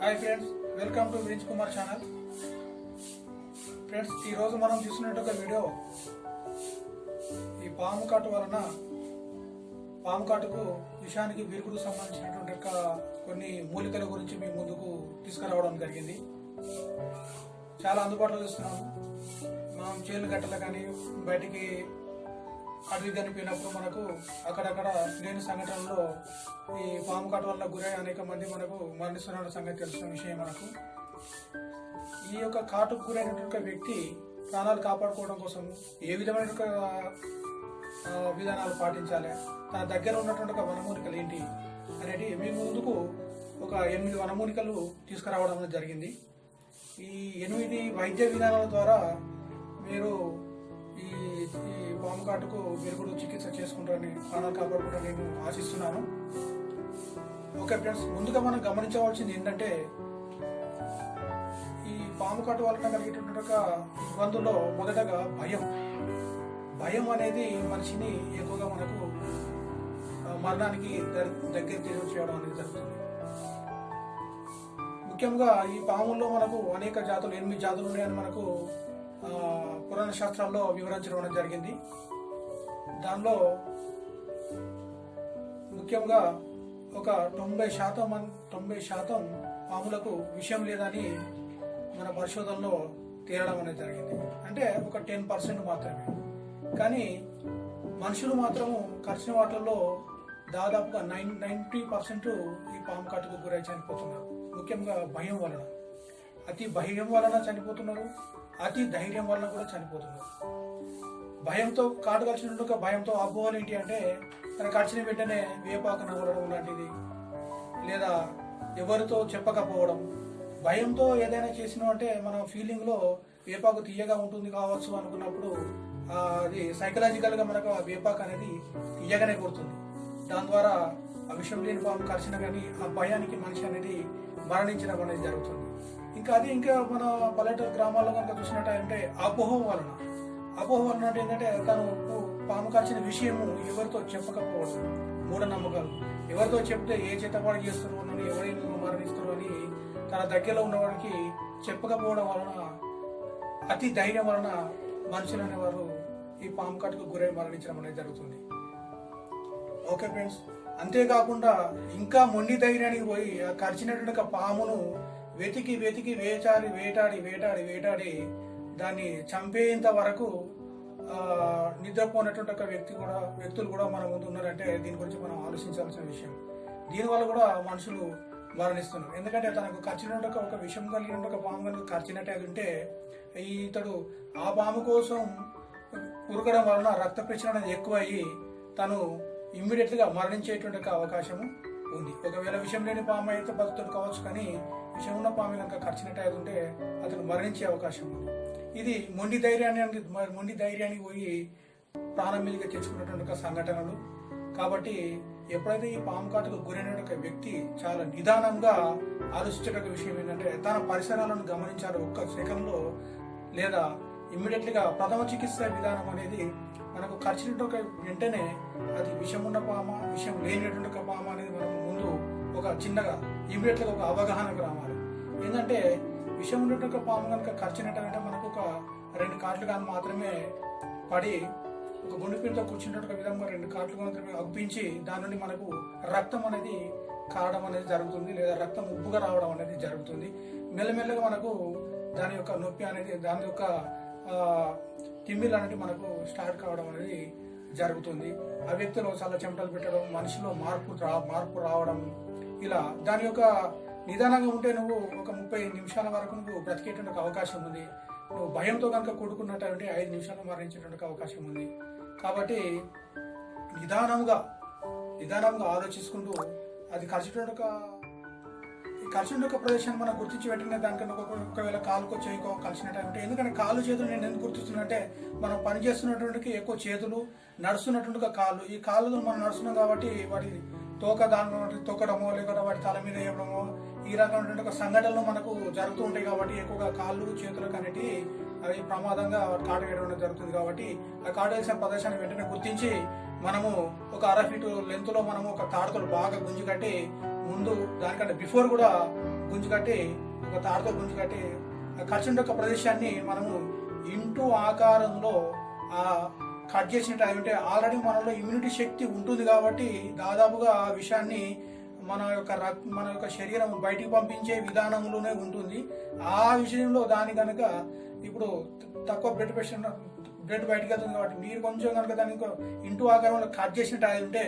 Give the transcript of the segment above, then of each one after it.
Hi friends, welcome to Virinchi Kumar channel. Friends, ఈరోజు మనం చూసినట్టు ఒక వీడియో ఈ పాము కాటు వలన పాము కాటుకు విషానికి విరుగుడు సంబంధించినటువంటి కొన్ని మూలికల గురించి మీ ముందుకు తీసుకురావడం జరిగింది. చాలా అందుబాటులో చూస్తున్నాము. మనం చేలు గట్టలు కానీ బయటికి అడవి కనిపినప్పుడు మనకు అక్కడక్కడ లేని సంఘటనలో ఈ పాము కాటు వల్ల గురై అనేక మంది మనకు మరణిస్తున్న సంగతి తెలిసిన విషయం. మనకు ఈ యొక్క కాటుకు గురైనటువంటి వ్యక్తి ప్రాణాలు కాపాడుకోవడం కోసం ఏ విధమైన విధానాలు పాటించాలి, తన దగ్గర ఉన్నటువంటి వనమూలికలు ఏంటి అనేది మీ ముందుకు ఒక 8 వనమూలికలు తీసుకురావడం జరిగింది. ఈ 8 వైద్య విధానాల ద్వారా మీరు ఈ పాము కాటుకు విరుగుడు చికిత్స చేసుకుంటారని, ప్రాణాలు కాపాడుకుంటారని నేను ఆశిస్తున్నాను. ఓకే ఫ్రెండ్స్, ముందుగా మనం గమనించవలసింది ఏంటంటే ఈ పాము కాటు వలన కలిగేటువంటి ఇబ్బందుల్లో మొదటగా భయం అనేది మనిషిని ఎక్కువగా మనకు మరణానికి దగ్గర చేయడం అనేది జరుగుతుంది. ముఖ్యంగా ఈ పాముల్లో మనకు అనేక జాతులు 8 జాతులు ఉన్నాయని మనకు పురాణ శాస్త్రాల్లో వివరించడం జరిగింది. దానిలో ముఖ్యంగా ఒక 90% పాములకు విషం లేదని మన పరిశోధనలో తేలడం అనేది జరిగింది. అంటే ఒక 10% మాత్రమే. కానీ మనుషులు మాత్రము కరిచిన వాటిల్లో దాదాపుగా 90% ఈ పాము కాటుకు గురై చనిపోతున్నారు. ముఖ్యంగా భయం వలన, అతి భయం వలన చనిపోతున్నారు, అతి ధైర్యం వలన కూడా చనిపోతున్నారు. భయంతో కాటు కలిసిన భయంతో అపోహలు ఏంటి అంటే, తన కడిచిన వెంటనే వేపాకు నవ్వడం లాంటిది, లేదా ఎవరితో చెప్పకపోవడం. భయంతో ఏదైనా చేసినాం అంటే మన ఫీలింగ్లో వేపాకు తీయగా ఉంటుంది కావచ్చు అనుకున్నప్పుడు అది సైకలాజికల్గా మనకు ఆ వేపాకు అనేది తీయగానే కొడుతుంది. దాని ద్వారా ఆ విషయం లేని పాము కరిచిన కానీ ఆ భయానికి మనిషి అనేది మరణించడం అనేది జరుగుతుంది. ఇంకా మన పల్లెటూరు గ్రామాల్లో కనుక చూసినట్టంటే అపోహ వలన అంటే ఏంటంటే తను పాము కరిచిన విషయము ఎవరితో చెప్పకపోవడం, మూఢనమ్మకాలు. ఎవరితో చెప్తే ఏ చేతపాటు చేస్తారు అని, ఎవరైనా మరణిస్తారు అని తన దగ్గరలో ఉన్నవాడికి చెప్పకపోవడం వలన, అతి ధైర్యం వలన మనుషులు అనేవారు ఈ పాము కాటుకు గురై మరణించడం అనేది జరుగుతుంది. ఓకే ఫ్రెండ్స్, అంతేకాకుండా ఇంకా మొండి ధైర్యానికి పోయి ఆ కరిచినటువంటి పామును వెతికి వేటాడి దాన్ని చంపేంత వరకు నిద్రపోయినటువంటి వ్యక్తులు కూడా మన ముందు ఉన్నారంటే దీని గురించి మనం ఆలోచించాల్సిన విషయం. దీనివల్ల కూడా మనుషులు మరణిస్తున్నారు. ఎందుకంటే తనకు కరిచినట్టు ఒక విషం కలిగిన పాము కనుక కరిచినట్టు ఉంటే ఇతడు ఆ పాము కోసం ఉరకడం వలన రక్త ప్రసరణ అనేది ఎక్కువ అయ్యి తను ఇమ్మీడియట్గా మరణించేటువంటి అవకాశము ఉంది. ఒకవేళ విషం లేని పాము అయితే బతుకుతాడు కావచ్చు, కానీ విషం ఉన్న పాము కనుక కరిచినట్టు ఉంటే అతను మరణించే అవకాశం ఉంది. ఇది మొండి ధైర్యానికి పోయి ప్రాణం మీదుగా తెచ్చుకున్నటువంటి సంఘటనలు. కాబట్టి ఎప్పుడైతే ఈ పాము కాటుకు గురైన వ్యక్తి చాలా నిదానంగా ఆలోచించే విషయం ఏంటంటే తన పరిసరాలను గమనించాలి. ఒక్క సెకండ్లో లేదా ఇమ్మీడియట్గా ప్రథమ చికిత్స విధానం అనేది మనకు కరిచినటువంటి వెంటనే అది విషం ఉన్న పామ, విషం లేనటువంటి పామ అనేది మనం ముందు ఒక చిన్నగా ఇమ్మీడియట్గా ఒక అవగాహనకు రావాలి. ఏంటంటే విషం ఉన్నటువంటి పాము కనుక కరిచినట్టంటే మనకు ఒక 2 కాట్లు కానీ మాత్రమే పడి ఒక గుండెపీడితో కూర్చున్నట్టు విధంగా 2 కాట్లు మాత్రమే అగ్గించి దాని నుండి మనకు రక్తం అనేది కారడం అనేది జరుగుతుంది, లేదా రక్తం ఉప్పుగా రావడం అనేది జరుగుతుంది. మెల్లమెల్లగా మనకు దాని యొక్క నొప్పి అనేది, దాని యొక్క తిమ్మిలు అనేది మనకు స్టార్ట్ కావడం అనేది జరుగుతుంది. ఆ వ్యక్తిలో చాలా చెమటలు పెట్టడం, మనిషిలో మార్పు రావడం, ఇలా దాని యొక్క నిదానంగా ఉంటే నువ్వు ఒక 30 నిమిషాల వరకు నువ్వు బ్రతికేటువంటి అవకాశం ఉంది. నువ్వు భయంతో కనుక కూడుకున్నట్టు 5 నిమిషాలు మరణించేటువంటి అవకాశం ఉంది. కాబట్టి నిదానంగా ఆలోచించుకుంటూ అది కలిసిన ప్రదేశాన్ని మనం గుర్తించి పెట్టిన దానికన్నా ఒకవేళ కాలుకో చేయికో కలిసినట్టు. ఎందుకంటే కాళ్ళు చేతులు నేను ఎందుకు గుర్తిస్తున్నట్టే, మనం పని చేస్తున్నటువంటి ఎక్కువ చేతులు, నడుస్తున్నటువంటి కాళ్ళు. ఈ కాళ్ళు మనం నడుస్తున్నాం కాబట్టి వాటి తోక దాని తొక్కడమో లేకపోతే వాటి తల మీద వేయడమో ఈ రకమైనటువంటి సంఘటనలు మనకు జరుగుతూ ఉంటాయి. కాబట్టి ఎక్కువగా కాళ్ళు చేతులకు అనేటి అవి ప్రమాదంగా కాటు వేయడం జరుగుతుంది. కాబట్టి ఆ కాటు వేసిన ప్రదేశాన్ని వెంటనే గుర్తించి మనము ఒక 1/2 ఫీటు లెంత్లో మనము ఒక తాడుతో బాగా గుంజి కట్టి ముందు దానికంటే బిఫోర్ కూడా గుంజు కట్టి ఒక తాడుతో గుంజు కట్టి కర్చండి యొక్క ప్రదేశాన్ని మనము ఇంటూ ఆకారంలో ఆ కట్ చేసినట్టు అంటే ఆల్రెడీ మనలో ఇమ్యూనిటీ శక్తి ఉంటుంది కాబట్టి దాదాపుగా ఆ విషయాన్ని మన యొక్క శరీరం బయటికి పంపించే విధానంలోనే ఉంటుంది. ఆ విషయంలో దాని కనుక ఇప్పుడు తక్కువ బ్లడ్ బయటికి వెళ్తుంది కాబట్టి మీరు కొంచెం కనుక దానికి ఇంటూ ఆకారంలో కట్ చేసినట్టు అది ఉంటే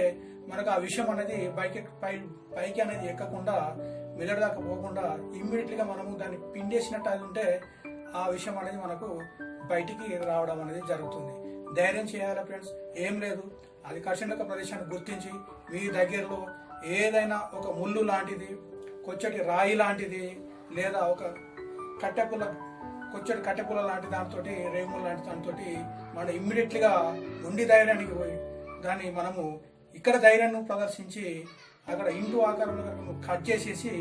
మనకు ఆ విషయం అనేది పైకి అనేది ఎక్కకుండా మెదడు దాకా పోకుండా ఇమ్మీడియట్లీగా మనము దాన్ని పిండేసినట్టు అది ఉంటే ఆ విషయం అనేది మనకు బయటికి రావడం అనేది జరుగుతుంది. ధైర్యం చేయాలి ఫ్రెండ్స్, ఏం లేదు. అది కర్షణ యొక్క ప్రదేశాన్ని గుర్తించి మీ దగ్గరలో ఏదైనా ఒక ముళ్ళు లాంటిది, కొచ్చటి రాయి లాంటిది, లేదా ఒక కొచ్చటి కట్టెపుల లాంటి దాంతో, రేగుముల లాంటి దాంతో మనం ఇమ్మీడియట్లీగా ఉండి ధైర్యానికి పోయి దాన్ని మనము ఇక్కడ ధైర్యాన్ని ప్రదర్శించి అక్కడ ఇంటూ ఆకారంలో కట్ చేసేసి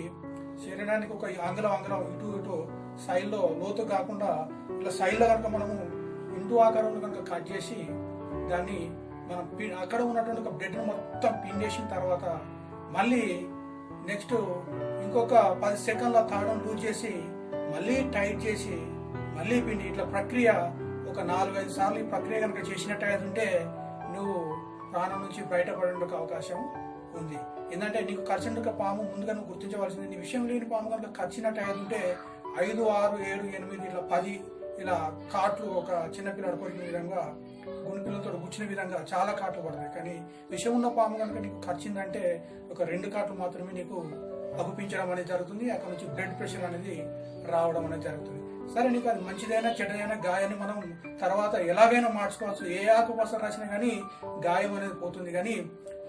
శరీరానికి ఒక అంగళం ఇటు సైడ్లో లోతు కాకుండా ఇలా సైడ్లో కనుక మనము ఇంటూ ఆకారంలో కనుక కట్ చేసి దాన్ని మనం అక్కడ ఉన్నటువంటి ఒక బ్లడ్ మొత్తం పిండేసిన తర్వాత మళ్ళీ నెక్స్ట్ ఇంకొక 10 సెకండ్ల తాడును లూజ్ చేసి మళ్ళీ టైట్ చేసి మళ్ళీ పిండి ఇట్లా ప్రక్రియ ఒక 4-5 సార్లు ఈ ప్రక్రియ కనుక చేసినట్టు ఉంటే నువ్వు ప్రాణం నుంచి బయటపడే అవకాశం ఉంది. ఎందుకంటే నీకు కరిచిన పాము ముందుగా నువ్వు గుర్తించవలసింది, నీ విషయం లేని పాము కనుక కరిచినట్టు ఉంటే 5, 6, 7, 8 ఇట్లా 10 ఇలా కాట్లు ఒక చిన్నపిల్లడు కొరికిన విధంగా గుణపిల్లలతో గుచ్చిన విధంగా చాలా కాట్లు పడతాయి. కానీ విషం ఉన్న పాము కనుక నీకు కరిచిందంటే ఒక 2 కాట్లు మాత్రమే నీకు అగుపించడం అనేది జరుగుతుంది. అక్కడ నుంచి బ్లడ్ ప్రెషర్ అనేది రావడం అనేది జరుగుతుంది. సరే, నీకు అది మంచిదైనా చెడ్డదైనా గాయాన్ని మనం తర్వాత ఎలాగైనా మార్చుకోవచ్చు. ఏ ఆకుపసర రాసినా కానీ గాయం అనేది పోతుంది. కానీ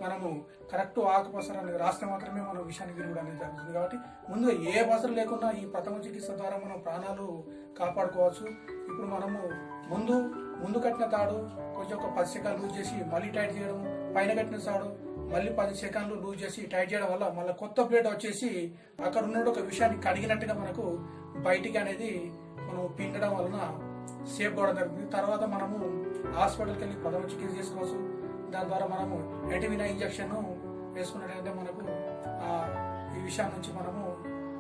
మనము కరెక్ట్ ఆకుపసర అనేది రాస్తే మాత్రమే మనం విషయాన్ని విరుగుడు అనేది జరుగుతుంది. కాబట్టి ముందుగా ఏ పసరు లేకుండా ఈ ప్రథమ చికిత్స ద్వారా మనం ప్రాణాలు కాపాడుకోవచ్చు. ఇప్పుడు మనము ముందు కట్టిన తాడు కొంచెం ఒక 10 సెకండ్లు లూజ్ చేసి మళ్ళీ టైట్ చేయడం, పైన కట్టిన తాడు మళ్ళీ 10 సెకండ్లు లూజ్ చేసి టైట్ చేయడం వల్ల మళ్ళీ కొత్త ప్లేట్ వచ్చేసి అక్కడ ఉన్న ఒక విషయాన్ని కడిగినట్టుగా మనకు బయటికి అనేది మనం పిండడం వలన సేఫ్ కావడం జరుగుతుంది. తర్వాత మనము హాస్పిటల్కి వెళ్ళి ప్రథమ చికిత్స చేసుకోవచ్చు. దాని ద్వారా మనము ఎటివినా ఇంజక్షన్ వేసుకున్నట్లయితే మనకు ఈ విషయం నుంచి మనము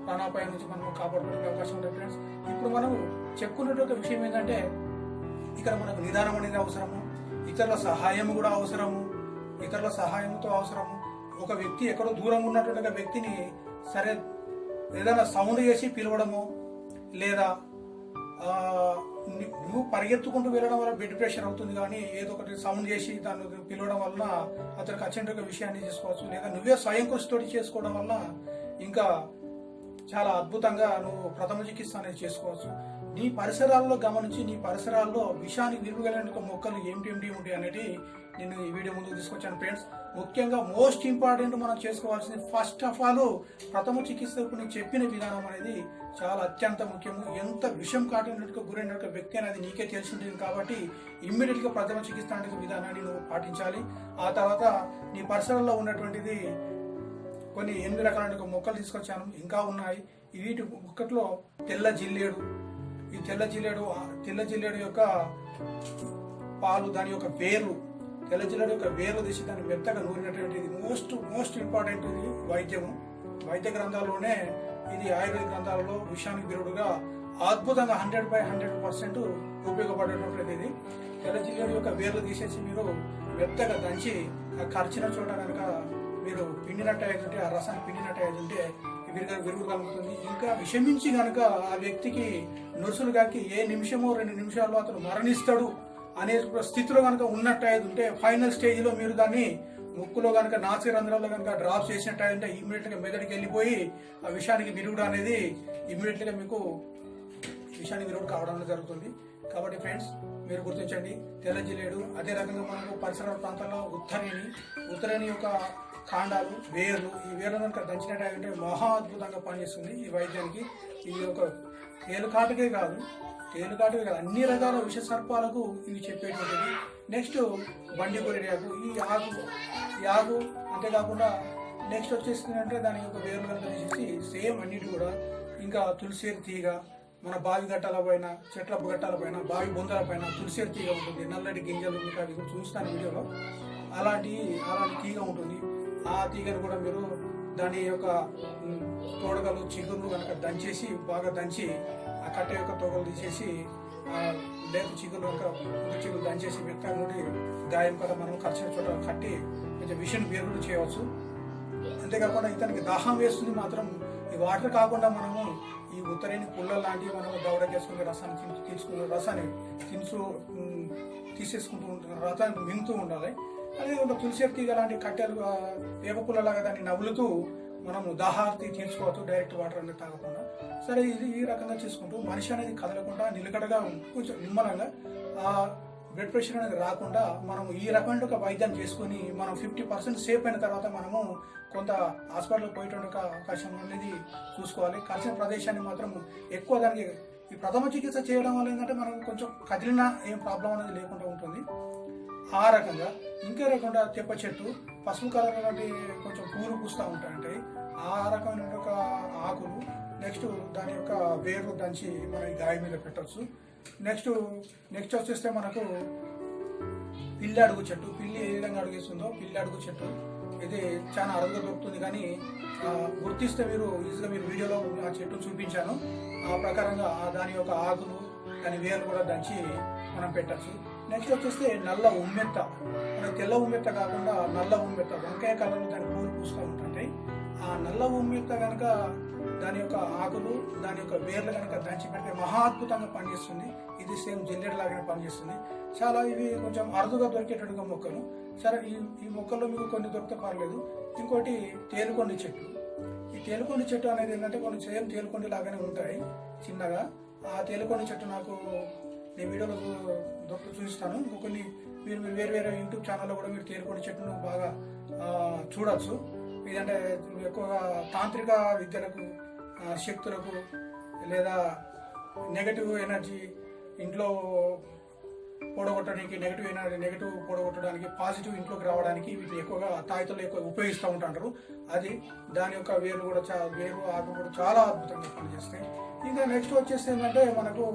ప్రాణాపాయం నుంచి మనము కాపాడుకునే అవకాశం ఉంటుంది ఫ్రెండ్స్. ఇప్పుడు మనము చెప్పుకున్నటువంటి విషయం ఏంటంటే ఇక్కడ మనకు నిదానం అనేది అవసరము, ఇతరుల సహాయం కూడా అవసరము. ఇతరుల సహాయంతో అవసరము. ఒక వ్యక్తి ఎక్కడో దూరంగా ఉన్నటువంటి వ్యక్తిని సరే ఏదైనా సౌండ్ చేసి పిలవడము, లేదా నువ్వు పరిగెత్తుకుంటూ వెళ్ళడం వల్ల బ్లడ్ ప్రెషర్ అవుతుంది. కానీ ఏదో ఒకటి సౌండ్ చేసి దాన్ని పిలవడం వలన అతనికి అర్జెంటుగా విషయాన్ని చేసుకోవచ్చు. లేదా నువ్వే స్వయం కృషితోటి చేసుకోవడం వల్ల ఇంకా చాలా అద్భుతంగా నువ్వు ప్రథమ చికిత్స అనేది చేసుకోవచ్చు. నీ పరిసరాల్లో గమనించి నీ పరిసరాల్లో విషానికి విరుగుగలిగిన మొక్కలు ఏమిటి ఉంటాయి అనేది నేను ఈ వీడియో ముందుకు తీసుకొచ్చాను ఫ్రెండ్స్. ముఖ్యంగా మోస్ట్ ఇంపార్టెంట్ మనం చేసుకోవాల్సింది ఫస్ట్ ఆఫ్ ఆల్ ప్రథమ చికిత్సకు నేను చెప్పిన విధానం అనేది చాలా అత్యంత ముఖ్యము. ఎంత విషం కాటినట్టుగా గురైన వ్యక్తి అనేది నీకే తెలిసి ఉంటుంది కాబట్టి ఇమ్మీడియట్గా ప్రథమ చికిత్స అనే విధానాన్ని నువ్వు పాటించాలి. ఆ తర్వాత నీ పరిసరాల్లో ఉన్నటువంటిది కొన్ని 8 రకాల మొక్కలు తీసుకొచ్చాను, ఇంకా ఉన్నాయి. వీటి ఒక్కట్లో తెల్ల జిల్లేడు. ఈ తెల్ల జిల్లేడు యొక్క పాలు, దాని యొక్క వేర్లు, తెల్ల జిల్లేడు యొక్క వేర్లు తీసి దాన్ని మెత్తగా నూరినటువంటిది మోస్ట్ ఇంపార్టెంట్. ఇది వైద్య గ్రంథాల్లోనే ఇది ఆయుర్వేద గ్రంథాలలో విషానికి విరుగుడుగా అద్భుతంగా 100% ఉపయోగపడేటువంటిది. ఇది తెల్ల జిల్లేడు యొక్క వేర్లు తీసేసి మీరు మెత్తగా దంచి ఆ కరిచిన చోట కనుక మీరు పిండినట్టు అయ్యేదంటే, ఆ రసాన్ని పిండినట్టు అయ్యేదంటే విరుగుడు కలుగుతుంది. ఇంకా విషమించి కనుక ఆ వ్యక్తికి నొరుసులు కాకి ఏ నిమిషమో 2 నిమిషాల్లో అతను మరణిస్తాడు అనే స్థితిలో కనుక ఉన్నట్టు అయ్యేదంటే ఫైనల్ స్టేజ్లో మీరు దాన్ని ముక్కులో కనుక నాసి రంధ్రాల్లో కనుక డ్రాప్స్ చేసినట్టు అయ్యంటే ఇమ్మీడియట్గా మెదడుకి వెళ్ళిపోయి ఆ విషానికి విరుగుడు అనేది ఇమ్మీడియట్గా మీకు విషానికి విరుగుడు కావడం జరుగుతుంది. కాబట్టి ఫ్రెండ్స్ మీరు గుర్తించండి, తెల్ల జిల్లేడు. అదే రకంగా మనకు పరిసర ప్రాంతాల్లో ఉత్తరేణి యొక్క కాండాలు, వేర్లు, ఈ వేర్లు కనుక దంచినట్టు మహా అద్భుతంగా పనిచేస్తుంది ఈ వైద్యానికి. ఈ యొక్క తేలుకాటుకే కాదు అన్ని రకాల విష సర్పాలకు ఇవి చెప్పేటువంటిది. నెక్స్ట్ బండిపూరి ఆకు, ఈ ఆకు అంతేకాకుండా నెక్స్ట్ వచ్చేసిందంటే దాని యొక్క వేర్లు కనుక తీసేసి సేమ్ అన్నిటి కూడా ఇంకా తులసేరు తీగ, మన బావి గట్టాల పైన, చెట్ల గట్టాల పైన, బావి బొందల పైన తులసేరు తీగ ఉంటుంది. నల్లటి గింజలు మీకు అవి చూస్తాను వీడియోలో. అలాంటి తీగ ఉంటుంది. ఆ తీగను కూడా మీరు దాని యొక్క తోడగలు చిగుర్లు కనుక దంచేసి బాగా దంచి ఆ కట్టె యొక్క తోగలు తీసేసి లేదు చిగురు కనుక చిగురు దంచేసి మెత్తగా నుండి గాయం కూడా మనం ఖర్చు చోట కట్టి కొంచెం విషయం వేరుగుడు చేయవచ్చు. అంతేకాకుండా ఇతనికి దాహం వేస్తుంది మాత్రం ఈ వాటర్ కాకుండా మనము ఈ ఉత్తరేని పుల్ల లాంటివి మనం దవడకేసుకునే రసాన్ని తీసుకునే రసాన్ని తీసేసుకుంటూ రసాన్ని మింగుతూ ఉండాలి. అదేవిధంగా తులసి తీగ లాంటి కట్టెలు వేప పుల్లలాగా దాన్ని నవ్వులుతూ మనము దాహార్తి తీర్చుకోవచ్చు, డైరెక్ట్ వాటర్ అనేది తాగకుండా. సరే, ఇది ఈ రకంగా చేసుకుంటూ మనిషి అనేది కదలకుండా నిలకడగా కొంచెం నిమ్మలంగా ఆ బ్లడ్ ప్రెషర్ అనేది రాకుండా మనము ఈ రకమైన ఒక వైద్యం చేసుకుని మనం 50% సేఫ్ అయిన తర్వాత మనము కొంత హాస్పిటల్కి పోయేటువంటి అవకాశం అనేది చూసుకోవాలి. కలిసిన ప్రదేశాన్ని మాత్రం ఎక్కువ దానికి ఈ ప్రథమ చికిత్స చేయడం వల్ల ఏంటంటే మనం కొంచెం కదిలినా ఏం ప్రాబ్లం అనేది లేకుండా ఉంటుంది. ఆ రకంగా ఇంకే రకంగా తెప్ప చెట్టు పసుపు కలర్ లాంటి కొంచెం పూలు పూస్తూ ఉంటాయంటే ఆ రకమైన ఒక ఆకులు, నెక్స్ట్ దాని యొక్క వేరు దంచి మన ఈ గాయ మీద పెట్టచ్చు. నెక్స్ట్ వచ్చేస్తే మనకు పిల్లి అడుగు చెట్టు. పిల్లి ఏ విధంగా అడుగేస్తుందో పిల్లి అడుగు చెట్టు ఇది చాలా అరుదుగా దొరుకుతుంది, కానీ గుర్తిస్తే మీరు ఈజీగా మీరు వీడియోలో ఆ చెట్టు చూపించాను. ఆ ప్రకారంగా దాని యొక్క ఆకులు దాని వేరు కూడా దంచి మనం పెట్టచ్చు. నెక్స్ట్ వచ్చేస్తే నల్ల ఉమ్మెత్త. మనకి తెల్ల ఉమ్మెత్త కాకుండా నల్ల ఉమ్మెత్త, వంకాయ కలర్లో దాని పూలు పూస్తూ ఉంటుంటాయి. ఆ నల్ల ఉమ్మెత్త కనుక దాని యొక్క ఆకులు దాని యొక్క వేర్లు కనుక దంచి పెడితే మహాద్భుతంగా పనిచేస్తుంది. ఇది సేమ్ జిల్లెడ్ లాగానే పనిచేస్తుంది. చాలా ఇవి కొంచెం అరుదుగా దొరికేటట్టుగా మొక్కలు. సరే, ఈ మొక్కల్లో మీకు కొన్ని దొరికితే పర్లేదు. ఇంకోటి తేలుకొండి చెట్టు. ఈ తేలుకొండి చెట్టు అనేది ఏంటంటే కొన్ని సేమ్ తేలుకొండి లాగానే ఉంటాయి చిన్నగా. ఆ తేలుకొండి చెట్టు నాకు నేను వీడియోలో దొరికి చూపిస్తాను. ఇంకొన్ని మీరు వేరే వేరే యూట్యూబ్ ఛానల్లో కూడా మీరు తేలుకొండి చెట్టును బాగా చూడవచ్చు. ఇదంటే ఎక్కువగా తాంత్రిక విద్యలకు, శక్తులకు, లేదా నెగటివ్ ఎనర్జీ ఇంట్లో పోడగొట్టడానికి, నెగటివ్ పోడగొట్టడానికి, పాజిటివ్ ఇంట్లోకి రావడానికి వీటిని ఎక్కువగా తాయితలు ఎక్కువ ఉపయోగిస్తూ ఉంటారు. అది దాని యొక్క వేరు కూడా వేరు ఆకు కూడా చాలా అద్భుతంగా పనిచేస్తాయి. ఇంకా నెక్స్ట్ వచ్చేసి ఏంటంటే మనకు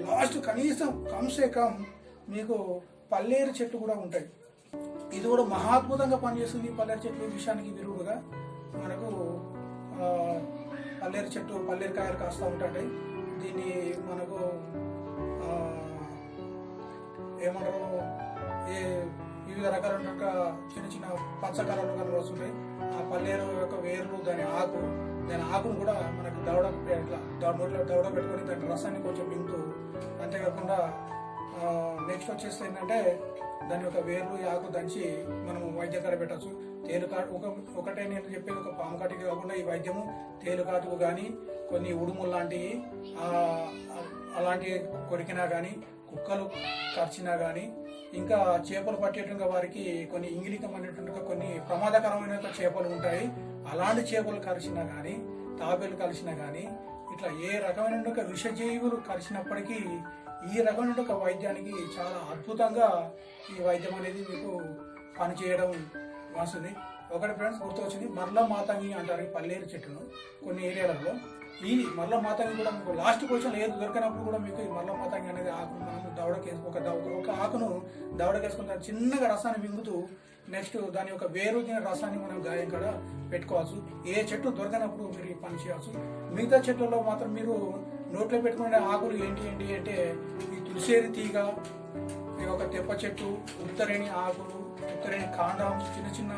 లాస్ట్ కనీసం కమ్సే కమ్ మీకు పల్లేరు చెట్టు కూడా ఉంటాయి. ఇది కూడా మహాద్భుతంగా పనిచేస్తుంది. పల్లేరు చెట్లు విషయానికి విరుగుడుగా మనకు పల్లేరు చెట్టు పల్లేరు కాయలు కాస్తూ ఉంటాయి. దీన్ని మనకు ఏమంటారు వివిధ రకాల చిన్న చిన్న పచ్చ కలర్లు కలర్ వస్తుంటాయి. ఆ పల్లేరు యొక్క వేర్లు దాని ఆకును కూడా మనకు దవడ పెట్టుకొని దాని రసాన్ని కొంచెం మింగుతూ, అంతేకాకుండా నెక్స్ట్ వచ్చేసి ఏంటంటే దాని యొక్క వేర్లు ఆకు దంచి మనము వైద్యకాలు పెట్టచ్చు. తేలుకాటు ఒకటే నేను చెప్పేది ఒక పాము కాటికి కాకుండా ఈ వైద్యము తేలుకాటుకు కానీ కొన్ని ఉడుములు లాంటివి అలాంటివి కొరికినా కానీ, కుక్కలు కరిచినా కానీ, ఇంకా చేపలు పట్టేట్టుగా వారికి కొన్ని ఇంగిలికం అనేట్టుగా కొన్ని ప్రమాదకరమైన చేపలు ఉంటాయి. అలాంటి చేపలు కరిచినా కానీ, తాబేలు కలిసినా కానీ, ఇట్లా ఏ రకమైన విషజీవులు కలిసినప్పటికీ ఈ రకమైన ఒక వైద్యానికి చాలా అద్భుతంగా ఈ వైద్యం అనేది మీకు పనిచేయడం వస్తుంది. ఒకటి ఫ్రెండ్స్ గుర్తొచ్చింది, మరల మాతంగి అంటారు ఈ పల్లేరు చెట్టును కొన్ని ఏరియాలలో. ఈ మరల మాతంగి కూడా మీకు లాస్ట్ పొజిషన్ ఏది దొరికినప్పుడు కూడా మీకు ఈ మరల మాతంగి అనేది ఆకును మనము ఒక ఆకును దవడకేసుకుని చిన్నగా రసాన్ని మింగుతూ నెక్స్ట్ దాని యొక్క వేరు రసాన్ని మనం గాయం కూడా పెట్టుకోవచ్చు. ఏ చెట్టు దొరకనప్పుడు మీరు ఈ పని చేయవచ్చు. మిగతా చెట్లలో మాత్రం మీరు నోట్లో పెట్టుకునే ఆకులు ఏంటి అంటే ఈ తులసేరి తీగ, ఈ ఒక తెప్ప చెట్టు, ఉత్తరేణి ఆకులు, ఉత్తరేణి కాండం, చిన్న చిన్న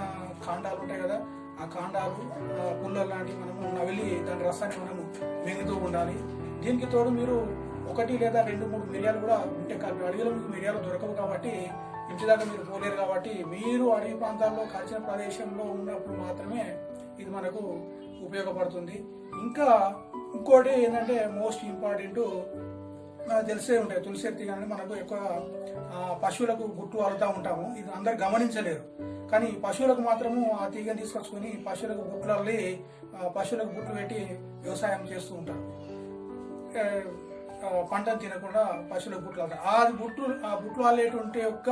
కాండాలు ఉంటాయి కదా, ఆ కాండాలు పుల్లలు లాంటివి మనము నవిలి దాని రసాన్ని మనము మింగుతూ ఉండాలి. దీనికి తోడు మీరు 1 లేదా 2-3 మిరియాలు కూడా ఉంటే కలిపి, అడవిలో మీకు మిరియాలు దొరకవు కాబట్టి ఇంటి దాకా మీరు పోలేరు కాబట్టి మీరు అడవి ప్రాంతాల్లో కలిసిన ప్రదేశంలో ఉన్నప్పుడు మాత్రమే ఇది మనకు ఉపయోగపడుతుంది. ఇంకా ఇంకోటి ఏంటంటే మోస్ట్ ఇంపార్టెంట్ మనకు తెలిసే ఉంటాయి, తులసి తీగ అనేది మనకు ఎక్కువ పశువులకు గుట్టు అలుతూ ఉంటాము. ఇది అందరు గమనించలేరు, కానీ పశువులకు మాత్రము ఆ తీగని తీసుకొచ్చుకొని పశువులకు గుట్లు పెట్టి వ్యవసాయం చేస్తూ ఉంటారు. పంటను తినకుండా పశువులకు గుట్లు అవుతాయి. ఆ గుట్లు అల్లేటువంటి యొక్క